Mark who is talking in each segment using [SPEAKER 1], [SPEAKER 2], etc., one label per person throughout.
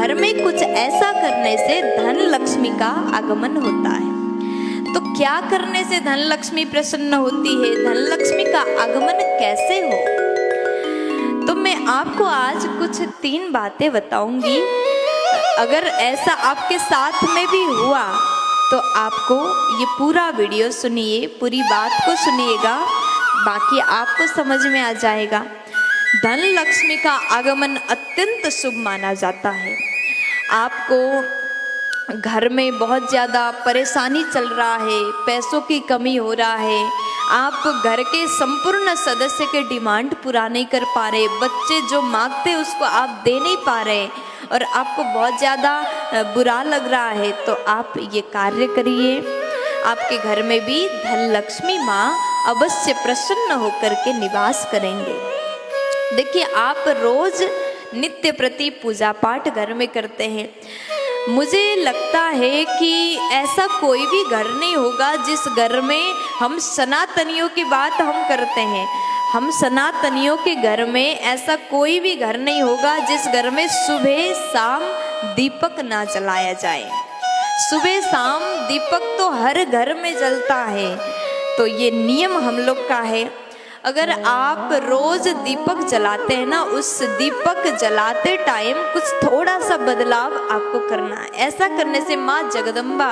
[SPEAKER 1] घर में कुछ ऐसा करने से धन लक्ष्मी का आगमन होता है। तो क्या करने से धन लक्ष्मी प्रसन्न होती है, धन लक्ष्मी का आगमन कैसे हो? तो मैं आपको आज कुछ 3 बातें बताऊंगी। अगर ऐसा आपके साथ में भी हुआ तो आपको ये पूरा वीडियो सुनिए, पूरी बात को सुनिएगा, बाकी आपको समझ में आ जाएगा। धन लक्ष्मी का आगमन अत्यंत शुभ माना जाता है। आपको घर में बहुत ज़्यादा परेशानी चल रहा है, पैसों की कमी हो रहा है, आप घर के संपूर्ण सदस्य के डिमांड पूरा नहीं कर पा रहे, बच्चे जो मांगते उसको आप दे नहीं पा रहे और आपको बहुत ज़्यादा बुरा लग रहा है, तो आप ये कार्य करिए। आपके घर में भी धन लक्ष्मी माँ अवश्य प्रसन्न होकर के निवास करेंगे। देखिए, आप रोज नित्य प्रति पूजा पाठ घर में करते हैं। मुझे लगता है कि ऐसा कोई भी घर नहीं होगा जिस घर में हम सनातनियों की बात हम करते हैं। हम सनातनियों के घर में ऐसा कोई भी घर नहीं होगा जिस घर में सुबह शाम दीपक ना जलाया जाए। सुबह शाम दीपक तो हर घर में जलता है, तो ये नियम हम लोग का है। अगर आप रोज दीपक जलाते हैं ना, उस दीपक जलाते टाइम कुछ थोड़ा सा बदलाव आपको करना है। ऐसा करने से माँ जगदम्बा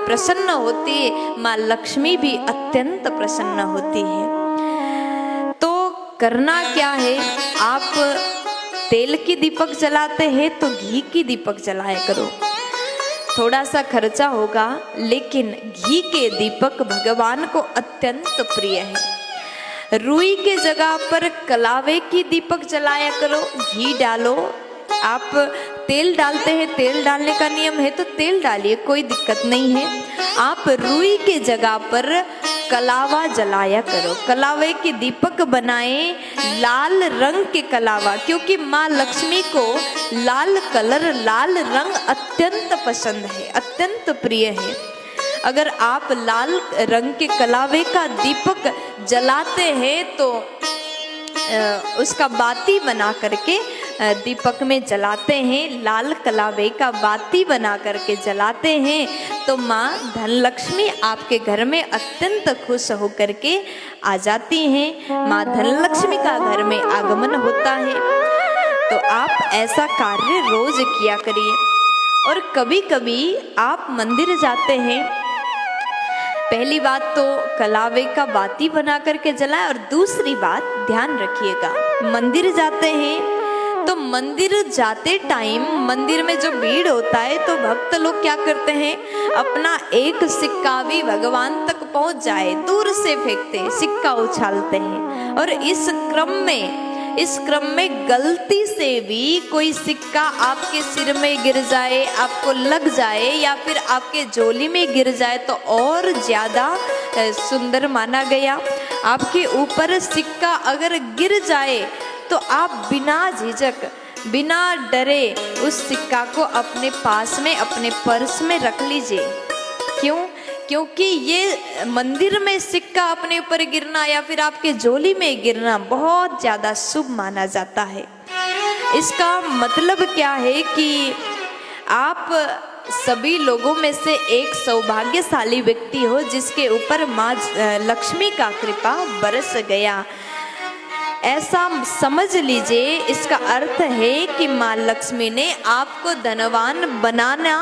[SPEAKER 1] प्रसन्न होती है, माँ लक्ष्मी भी अत्यंत प्रसन्न होती है। तो करना क्या है, आप तेल की दीपक जलाते हैं तो घी की दीपक जलाया करो। थोड़ा सा खर्चा होगा, लेकिन घी के दीपक भगवान को अत्यंत प्रिय है। रुई के जगह पर कलावे की दीपक जलाया करो, घी डालो। आप तेल डालते हैं, तेल डालने का नियम है तो तेल डालिए, कोई दिक्कत नहीं है। आप रुई के जगह पर कलावा जलाया करो, कलावे के दीपक बनाएं, लाल रंग के कलावा, क्योंकि माँ लक्ष्मी को लाल कलर, लाल रंग अत्यंत पसंद है, अत्यंत प्रिय है। अगर आप लाल रंग के कलावे का दीपक जलाते हैं तो उसका बाती बना करके दीपक में जलाते हैं, लाल कलावे का बाती बना करके जलाते हैं, तो माँ धन लक्ष्मी आपके घर में अत्यंत खुश होकर के आ जाती हैं। माँ धन लक्ष्मी का घर में आगमन होता है। तो आप ऐसा कार्य रोज किया करिए। और कभी कभी आप मंदिर जाते हैं, पहली बात तो कलावे का बाती बना करके जलाए, और दूसरी बात ध्यान रखिएगा, मंदिर जाते हैं तो मंदिर जाते टाइम मंदिर में जो भीड़ होता है तो भक्त लोग क्या करते हैं, अपना एक सिक्का भी भगवान तक पहुंच जाए दूर से फेंकते हैं, सिक्का उछालते हैं। और इस क्रम में गलती से भी कोई सिक्का आपके सिर में गिर जाए, आपको लग जाए, या फिर आपके झोली में गिर जाए तो और ज़्यादा सुंदर माना गया। आपके ऊपर सिक्का अगर गिर जाए तो आप बिना झिझक, बिना डरे उस सिक्का को अपने पास में, अपने पर्स में रख लीजिए। क्यों? क्योंकि ये मंदिर में सिक्का अपने ऊपर गिरना या फिर आपके झोली में गिरना बहुत ज़्यादा शुभ माना जाता है। इसका मतलब क्या है कि आप सभी लोगों में से एक सौभाग्यशाली व्यक्ति हो जिसके ऊपर माँ लक्ष्मी का कृपा बरस गया, ऐसा समझ लीजिए। इसका अर्थ है कि माँ लक्ष्मी ने आपको धनवान बनाना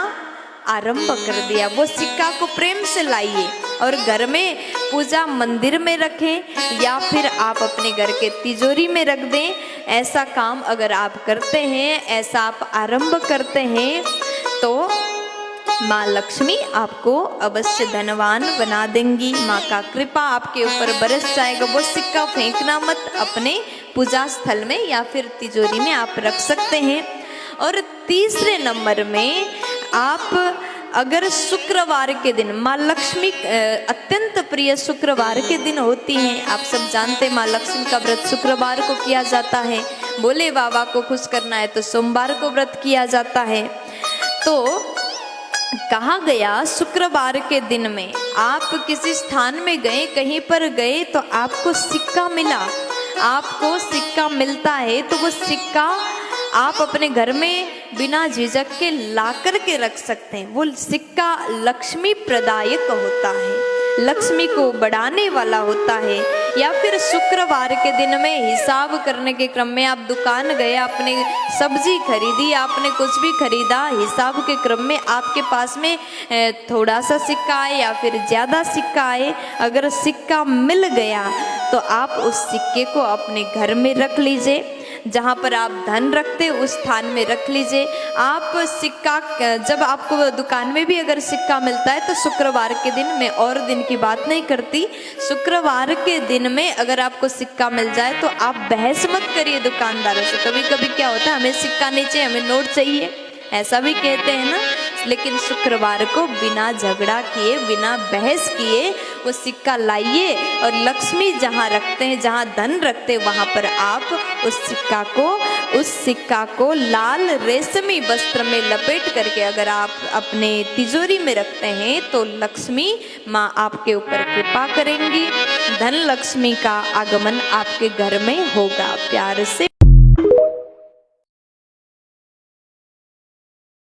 [SPEAKER 1] आरंभ कर दिया। वो सिक्का को प्रेम से लाइए और घर में पूजा मंदिर में रखें या फिर आप अपने घर के तिजोरी में रख दें। ऐसा काम अगर आप करते हैं, ऐसा आप आरंभ करते हैं, तो माँ लक्ष्मी आपको अवश्य धनवान बना देंगी। माँ का कृपा आपके ऊपर बरस जाएगा। वो सिक्का फेंकना मत, अपने पूजा स्थल में या फिर तिजोरी में आप रख सकते हैं। और तीसरे नंबर में आप अगर शुक्रवार के दिन, माँ लक्ष्मी अत्यंत प्रिय शुक्रवार के दिन होती हैं। आप सब जानते हैं माँ लक्ष्मी का व्रत शुक्रवार को किया जाता है। भोले बाबा को खुश करना है तो सोमवार को व्रत किया जाता है। तो कहा गया शुक्रवार के दिन में आप किसी स्थान में गए, कहीं पर गए तो आपको सिक्का मिला, आपको सिक्का मिलता है तो वो सिक्का आप अपने घर में बिना झिझक के ला कर के रख सकते हैं। वो सिक्का लक्ष्मी प्रदायक होता है, लक्ष्मी को बढ़ाने वाला होता है। या फिर शुक्रवार के दिन में हिसाब करने के क्रम में आप दुकान गए, आपने सब्जी खरीदी, आपने कुछ भी खरीदा, हिसाब के क्रम में आपके पास में थोड़ा सा सिक्का आए या फिर ज़्यादा सिक्का आए, अगर सिक्का मिल गया तो आप उस सिक्के को अपने घर में रख लीजिए, जहाँ पर आप धन रखते उस स्थान में रख लीजिए। आप सिक्का जब आपको दुकान में भी अगर सिक्का मिलता है तो शुक्रवार के दिन, में और दिन की बात नहीं करती, शुक्रवार के दिन में अगर आपको सिक्का मिल जाए तो आप बहस मत करिए दुकानदारों से। कभी कभी क्या होता है, हमें सिक्का नहीं चाहिए, हमें नोट चाहिए, ऐसा भी कहते हैं ना। लेकिन शुक्रवार को बिना झगड़ा किए, बिना बहस किए वो सिक्का लाइए और लक्ष्मी जहाँ रखते हैं, जहाँ धन रखते हैं, वहाँ पर आप उस सिक्का को लाल रेशमी वस्त्र में लपेट करके अगर आप अपने तिजोरी में रखते हैं तो लक्ष्मी माँ आपके ऊपर कृपा करेंगी, धन लक्ष्मी का आगमन आपके घर में होगा। प्यार से